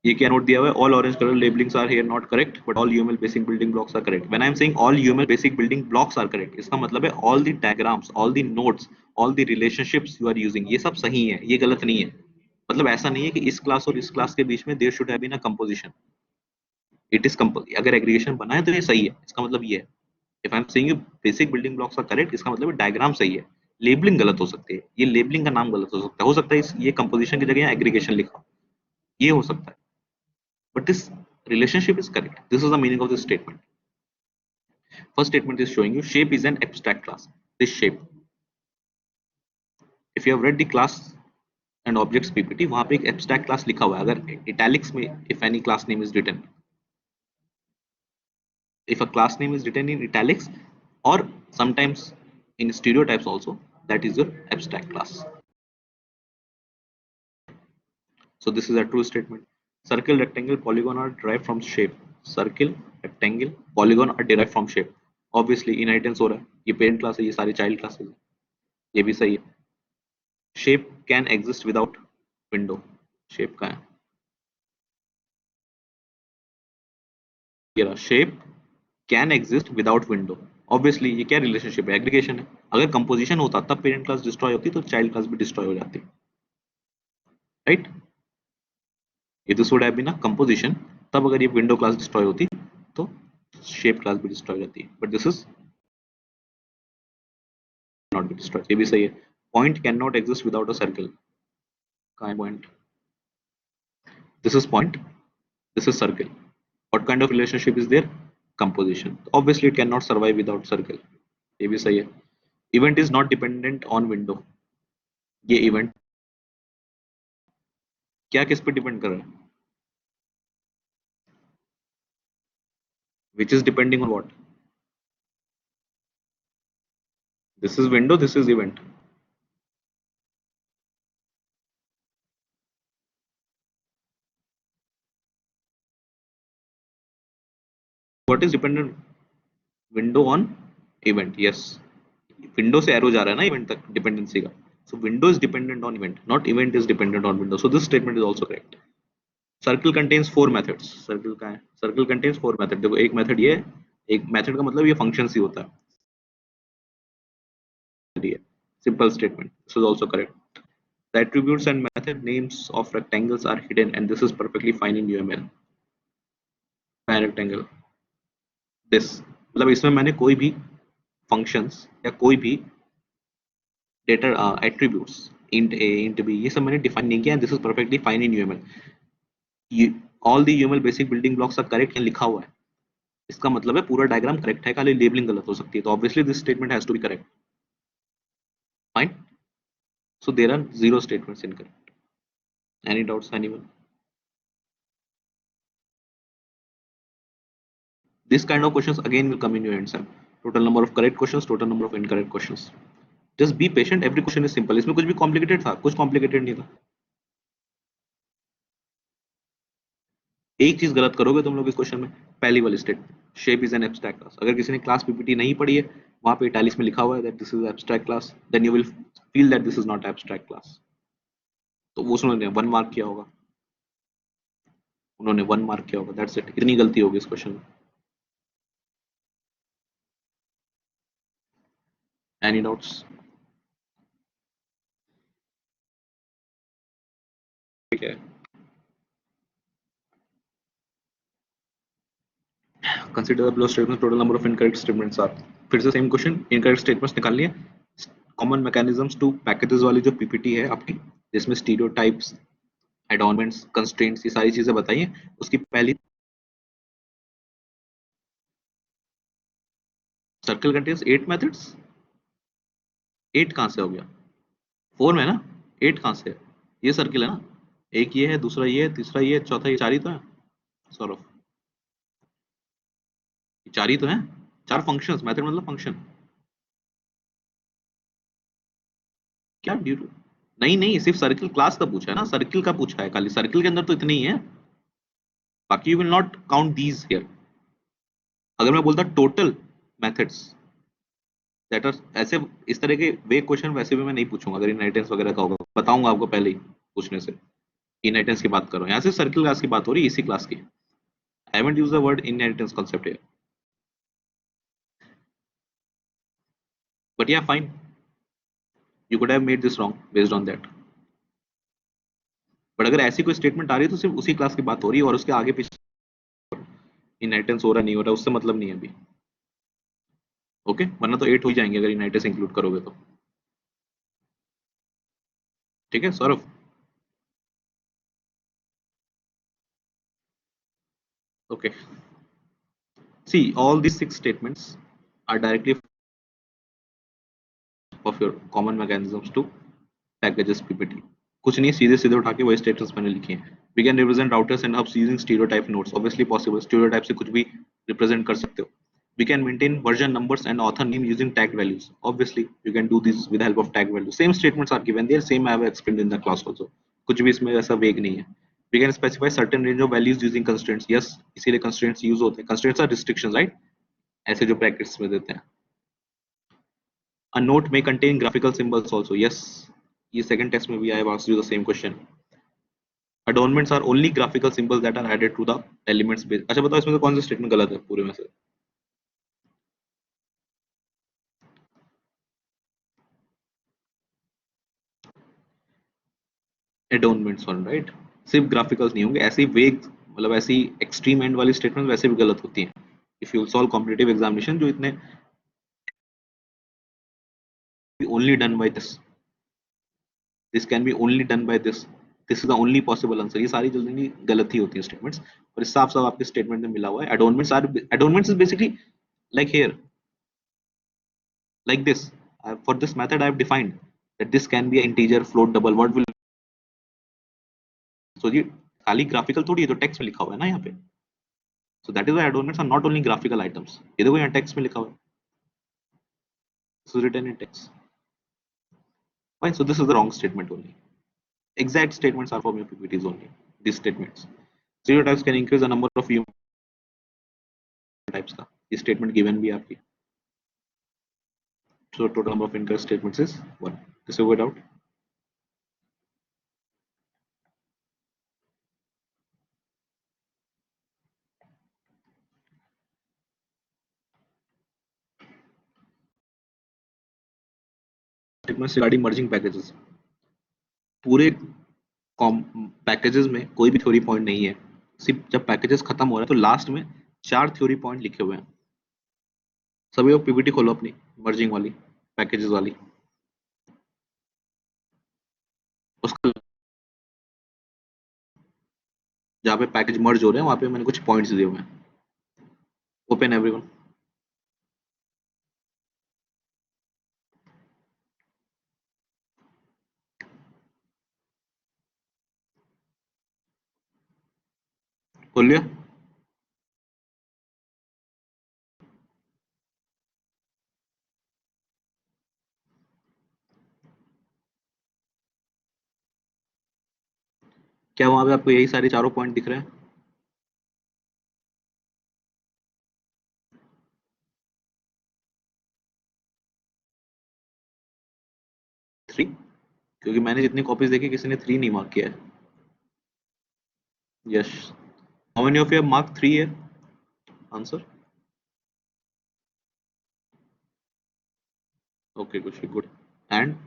ये क्या नोट दिया हुआ है, all orange colour labellings are here not correct but all UML basic building blocks are correct. When I am saying all UML basic building blocks are correct, इसका मतलब है all the diagrams, all the notes, all the relationships you are using, ये सब सही है, ये गलत नहीं है. मतलब ऐसा नहीं है कि इस क्लास और इस क्लास के बीच में there should have been a composition. It is अगर एग्रीगेशन बना है तो ये सही है, इसका मतलब ये है. If I am saying basic building blocks are correct, इसका मतलब डायग्राम सही है, लेबलिंग गलत हो सकती है, ये लेबलिंग का नाम गलत हो सकता है ये कंपोजिशन की जगह एग्रीगेशन लिखा, ये हो सकता है. But this relationship is correct. This is the meaning of this statement. First statement is showing you shape is an abstract class. This shape. If you have read the class and objects PPT, वहाँ पे एक abstract class लिखा हुआ है. अगर italics में if any class name is written, if a class name is written in italics or sometimes in stereotypes also, that is your abstract class. So this is a true statement. Circle, rectangle, polygon are derived from shape. Circle, rectangle, polygon are derived from shape. Obviously inheritance हो रहा है, ये parent class है, ये सारी child classes है, ये भी सही है. Shape can exist without window. Shape का है ये रहा, shape can exist without window. Obviously ये क्या रिलेशनशिप है, एग्रीगेशन है. अगर कंपोजिशन होता तब पेरेंट क्लास डिस्ट्रॉय होती तो चाइल्ड क्लास भी डिस्ट्रॉय हो जाती, राइट? ये this would have been a composition, तब अगर ये विंडो क्लास डिस्ट्रॉय होती तो शेप क्लास भी डिस्ट्रॉय हो जाती है. But this is not be destroyed. ये भी सही है. Point can not exist without a circle. कहां है point? This is point, this is circle. What kind of relationship is there? Composition. Obviously it can not survive without circle. ये भी सही है. Event is not dependent on window. ये event क्या किस पे डिपेंड कर रहा है? Which is depending on what? This is window, this is event. What is dependent? Window on event. Yes. Window से arrow जा रहा है ना event तक dependency का. So window is dependent on event, not event is dependent on window. So this statement is also correct. Circle contains 4 methods. Circle का है. Circle contains 4 methods. देखो एक method ये है, एक method का मतलब ये functions ही होता है. Simple statement. This is also correct. The attributes and method names of rectangles are hidden, and this is perfectly fine in UML. Pan rectangle. This मतलब इसमें मैंने कोई भी functions या कोई भी data attributes int a int b ये सब मैंने define नहीं किया, and this is perfectly fine in UML. All the UML basic building blocks are correct यहाँ लिखा हुआ है, इसका मतलब है पूरा डायग्राम करेक्ट है, खाली लेबलिंग गलत हो सकती है, तो obviously this statement has to be correct. Fine. So there are zero statements incorrect. Any doubts, anyone? This kind of questions again will come in your exam. Total number of correct questions, total number of incorrect questions. Just be patient. Every question is simple. इसमें कुछ भी complicated था, कुछ complicated नहीं था. एक चीज गलत करोगे तुम लोग इस क्वेश्चन में, पहली वाली statement shape is an abstract class. अगर किसी ने क्लास पीपीटी नहीं पढ़ी है, वहां पे इटैलिक्स में लिखा हुआ है that this is abstract class, then you will feel that this is not abstract class. तो वो उन्होंने 1 मार्क किया होगा, उन्होंने 1 मार्क किया होगा, दैट्स इट. इतनी गलती होगी इस क्वेश्चन में. Any doubts? ठीक है. Consider the below statement, total number of incorrect statements are. फिर से सेम क्वेश्चन, इनकरेक्ट स्टेटमेंट्स निकालनी है. कॉमन मैकेनिज्म्स टू पैकेजेस वाली जो पीपीटी है आपकी, जिसमें स्टीरियोटाइप्स, एडॉर्नमेंट्स, कंस्ट्रेंट्स, ये सारी चीजें बताइए. उसकी पहली, सर्कल कंटेन्स 8 मेथड्स. 8 कहां से हो गया? 4 में है ना. 8 कहां से है? ये सर्किल है ना. एक ये है, दूसरा ये है, तीसरा ये है, चौथा ये, 4 ही तो है. सौरभ, 4 ही तो है. 4 फंक्शंस, मेथड मतलब फंक्शन. क्या ड्यू टू? नहीं नहीं, सिर्फ सर्किल क्लास का पूछा है ना, सर्किल का पूछा है खाली. सर्किल के अंदर तो इतने ही है, बाकी you will not count these here. अगर मैं बोलता टोटल मेथड्स दैट आर, ऐसे इस तरह के वे क्वेश्चन वैसे भी मैं नहीं पूछूंगा. अगर इनहेरिटेंस वगैरह का होगा बताऊंगा आपको पहले ही पूछने से. इनहेरिटेंस की बात करो, यहाँ से सर्किल क्लास की बात हो रही है, इसी क्लास की. I haven't used the word inheritance concept here, but yeah fine, you could have made this wrong based on that. But अगर ऐसी कोई स्टेटमेंट आ रही है तो सिर्फ उसी क्लास की बात हो रही है, और उसके आगे पीछे इनहेरिटेंस हो रहा नहीं हो रहा उससे मतलब नहीं है अभी. ओके, वरना तो 8 हो ही जाएंगे अगर इनहेरिटेंस इंक्लूड करोगे तो. ठीक है Saurabh. Okay, see all these 6 statements are directly of your common mechanisms to packages ppt. कुछ नहीं, सीधे सीधे उठा के वही स्टेटमेंट्स मैंने लिखे हैं. We can represent routers and hubs using stereotype nodes. Obviously possible, stereotype से कुछ भी रिप्रेजेंट कर सकते हो. We can maintain version numbers and author name using tag values. Obviously, you can do this with the help of tag values. Same statements are given there. Same I have explained in the class also. कुछ भी इसमें ऐसा वेग नहीं है. We can specify certain range of values using constraints. Yes, इसीलिए constraints use होते हैं. Constraints are restrictions, right? ऐसे जो brackets में देते हैं. A note may contain graphical symbols also. Yes, ये second test में भी I have asked you the same question. Adornments are only graphical symbols that are added to the elements base. अच्छा बताओ इसमें से कौन सा स्टेटमेंट गलत है पूरे में से? एडोनमेंट्स वन, राइट. सिर्फ ग्राफिकल्स नहीं होंगे, ऐसे वेग मतलब ऐसी एक्सट्रीम एंड वाली स्टेटमेंट वैसे भी गलत होती हैं. If you solve competitive examination जो इतने only done by this can be only done by this is the only possible answer, ये सारी जल्दी गलत ही होती है स्टेटमेंट्स. और इस साफ साफ आपके स्टेटमेंट में मिला हुआ है. Adornments is basically like here, like this. For this method I have defined that this can be an integer, float, double. What will, so ये खाली ग्राफिकल थोड़ी है, तो टेक्स्ट में लिखा हुआ है ना यहाँ पे. So that is why adornments are not only graphical items. ये देखो यहाँ टेक्स्ट में लिखा हुआ है. This is written in text. Fine. So this is the wrong statement only. Exact statements are from your PPTs only. These statements. Stereotypes can increase the number of human types का. ये statement given भी है आपकी. So total number of incorrect statements is 1. This is a doubt. Statements regarding merging packages. पूरे packages में कोई भी theory point नहीं है, सिर्फ जब पैकेजेस खत्म हो रहा है तो लास्ट में 4 थ्योरी पॉइंट लिखे हुए हैं। सभी लोग पीपीटी खोलो अपनी, मर्जिंग वाली, पैकेजेस वाली, उसका जहाँ पे पैकेज मर्ज हो रहे हैं वहां पे मैंने कुछ पॉइंट्स दिए हुए हैं। Open everyone. खोल लिया? क्या वहां पे आपको यही सारे चारों पॉइंट दिख रहे हैं? 3? क्योंकि मैंने जितनी कॉपीज देखी किसी ने 3 नहीं मार्क किया है। Yes. How many of you have mark 3 है आंसर? ओके कुछ good. And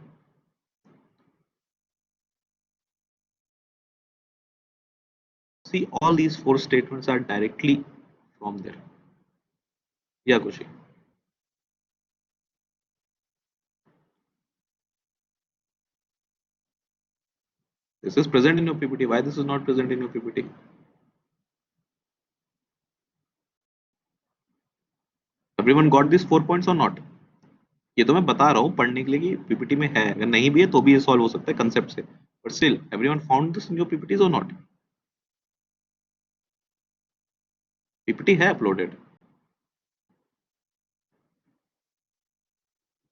see all these 4 statements are directly from there. Yeah, Kushi. This is present in your PPT. Why this is not present in your PPT? Everyone got these 4 points or not? ये तो मैं बता रहा हूँ पढ़ने के लिए कि पीपीटी में है, अगर नहीं भी है तो भी ये सॉल्व हो सकता है कंसेप्ट से, but still everyone found this in your PPTs और नॉट? पीपीटी है अपलोडेड,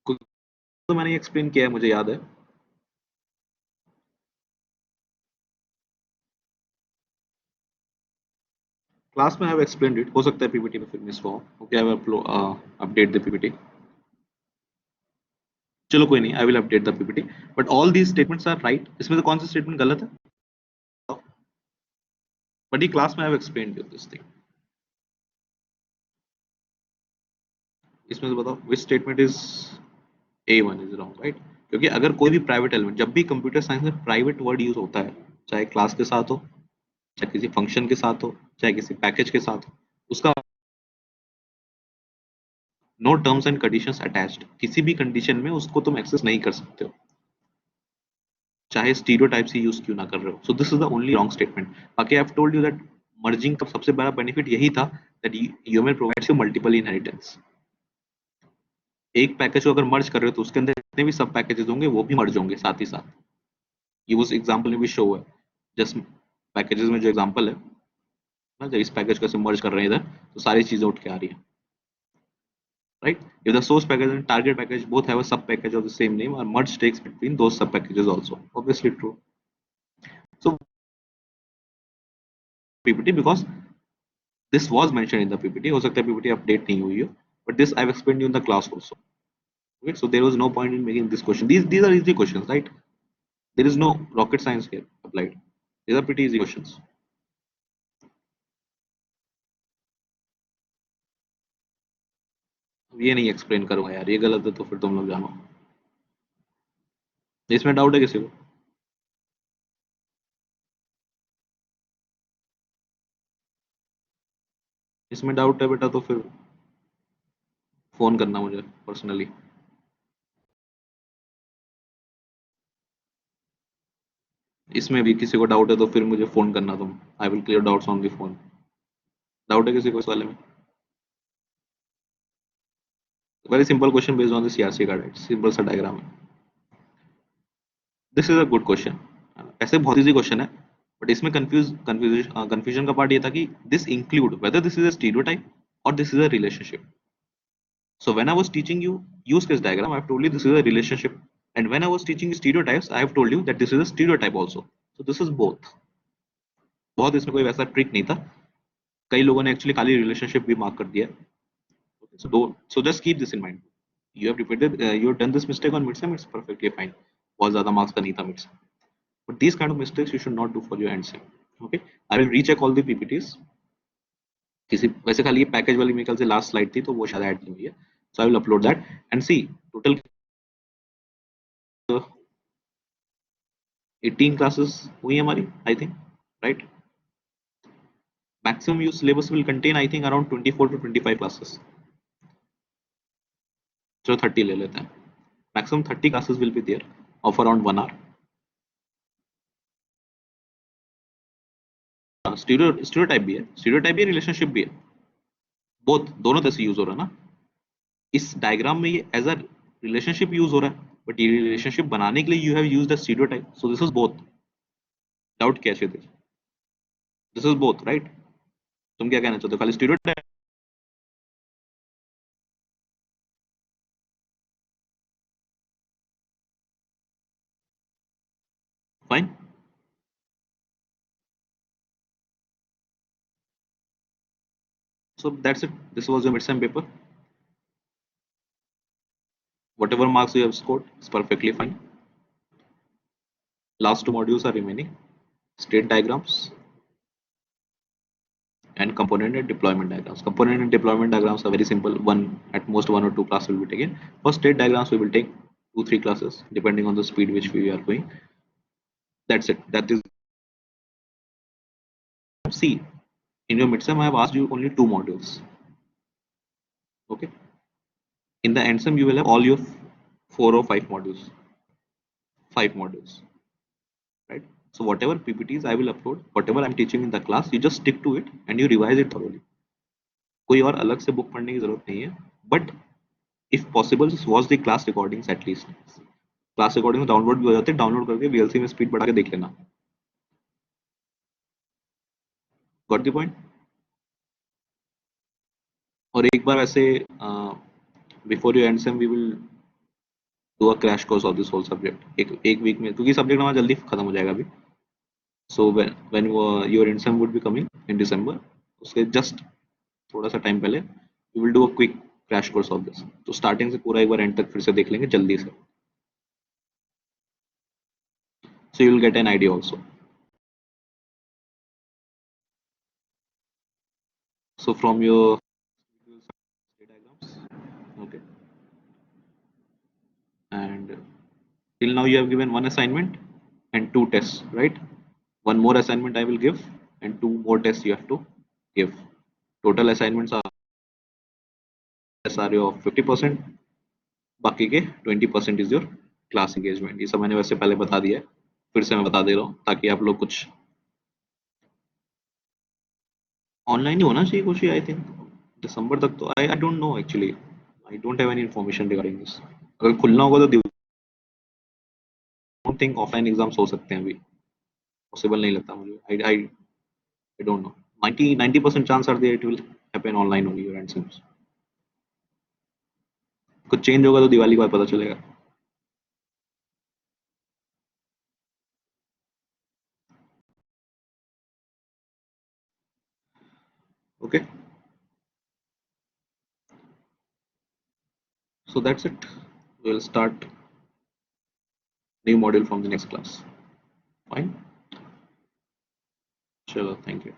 तो मैंने एक्सप्लेन किया है, मुझे याद है। क्लास में हैव एक्सप्लेन्ड इट, हो सकता है पीपीटी में फिर मिस हुआ हो। Okay, I will update the PPT. चलो कोई नहीं, I will update the PPT, but all these statements are right. इसमें से कौन सा स्टेटमेंट गलत है? बट ये क्लास में हैव एक्सप्लेन्ड दिस थिंग। इसमें से बताओ which statement is A1 is wrong, right? क्योंकि अगर कोई भी प्राइवेट एलिमेंट, जब भी कंप्यूटर साइंस में प्राइवेट वर्ड यूज होता है, चाहे क्लास के साथ हो, चाहे किसी फंक्शन के साथ हो, चाहे किसी पैकेज के साथ हो, उसका no terms and conditions attached, किसी भी कंडीशन में उसको तुम एक्सेस नहीं कर सकते हो, चाहे स्टीरियोटाइप से यूज क्यों ना कर रहे हो। So this is the only wrong statement. बाकी I have told you that merging का सबसे बड़ा बेनिफिट यही था that UML provides you multiple inheritance. एक पैकेज को अगर मर्ज कर रहे हो तो उसके अंदर जितने भी सब पैकेजेस होंगे वो भी मर्ज होंगे साथ ही साथ। ये उस एग्जांपल में भी शो है, जस्ट पैकेजेस में जो एग्जांपल है ना, जब इस पैकेज को ऐसे मर्ज कर रहे हैं इधर, तो सारी चीजें उठ के आ रही है, right? If the source package and target package both have a sub package of the same name, or merge takes between those sub packages also. Obviously true. So PPT, because this was mentioned in the PPT, हो सकता है PPT update नहीं हुई हो, but this I've explained you in the class also. Okay, so there was no point in making this question. These are easy questions, right? There is no rocket science here applied. These are pretty easy questions. अब ये नहीं explain करूंगा यार, ये गलत है तो फिर तुम लोग जानो। इसमें डाउट है किसी को? इसमें डाउट है बेटा तो फिर फोन करना मुझे पर्सनली। इसमें भी किसी को डाउट है तो फिर मुझे फोन करना तुम। I will clear doubts on the phone. Doubt है किसी को इस वाले में? Very simple question based on the CRC card, simple सा डायग्राम है। This is a good question. ऐसे बहुत इजी क्वेश्चन है, बट इसमें कंफ्यूजन का पार्ट ये था कि this include whether this is a stereotype or this is a relationship. So when I was teaching you use case diagram, I have told you this is a relationship, and when I was teaching you stereotypes, I have told you that this is a stereotype also. So this is both. बहुत इसमें कोई वैसा trick नहीं था, कई लोगों ने actually खाली रिलेशनशिप भी मार्क कर दिया। So just keep this in mind. You have repeated, you have done this mistake on midsem, it's perfectly fine. बहुत ज्यादा मार्क्स का नहीं था midsem, but these kind of mistakes you should not do for your end sem. Okay, I will recheck all the PPTs. किसी वैसे खाली ये package वाली मेरे ख्याल से लास्ट स्लाइड थी तो वो शायद ऐड नहीं हुई है, so I will upload that and see total 18 classes हुई हमारी I think, right? Maximum use syllabus will contain I think around 24 to 25 classes, जो 30 ले लेते हैं. Maximum 30 classes will be there of around 1 hour. Stereotype भी है, stereotype भी है, रिलेशनशिप भी है, बोथ दोनों तरह से यूज हो रहा है ना. इस डायग्राम में ये एज अ रिलेशनशिप यूज हो रहा है, बट ये रिलेशनशिप बनाने के लिए you have used a stereotype, so this is both. Doubt क्या है? This is both, right? तुम क्या कहना चाहते हो, खाली stereotype? Fine. So that's it. This was your midterm paper. Whatever marks you have scored is perfectly fine. Last two modules are remaining: state diagrams and component and deployment diagrams. Component and deployment diagrams are very simple. One at most 1 or 2 classes will be taken. For state diagrams, we will take 2-3 classes depending on the speed which we are going. That's it. That is. See, in your midterm, I have asked you only 2 modules. Okay. In the end sum, you will have all your 4 or 5 modules. 5 modules. Right? So whatever PPTs I will upload, whatever I'm teaching in the class, you just stick to it and you revise it thoroughly. कोई और अलग से book पढ़ने की जरूरत नहीं है, but if possible watch the class recordings at least. Class recording download भी हो जाते हैं, डाउनलोड करके वीएलसी में स्पीड बढ़ा के देख लेना. Got the point? और एक बार ऐसे before you end sem we will do a crash course of this whole subject एक वीक में, क्योंकि सब्जेक्ट हमारा जल्दी खत्म हो जाएगा अभी. So when your end sem would be coming in December, उसके जस्ट थोड़ा सा टाइम पहले we will do a quick crash course of this. तो स्टार्टिंग से पूरा एक बार एंड तक फिर से देख लेंगे जल्दी से, so you will get an idea also. So from your diagrams, okay, and till now you have given one assignment and 2 tests, right? One more assignment I will give and 2 more tests you have to give. Total assignments are your 50%, बाकी के 20% is your class engagement. ये सब मैंने वैसे पहले बता दिया है, फिर से मैं बता दे रहा हूँ ताकि आप लोग कुछ ऑनलाइन ही होना चाहिए कुछ. आई थिंक दिसंबर तक तो आई don't no actually, I don't have any information regarding this. अगर खुलना होगा तो डोंट थिंक ऑफलाइन एग्जाम्स हो सकते हैं अभी, पॉसिबल नहीं लगता मुझे. I don't know. 90% chance are there it will happen online only your end. कुछ चेंज होगा तो दिवाली के बाद पता चलेगा. Okay, so that's it. We'll start new module from the next class. Fine. Chalo, thank you.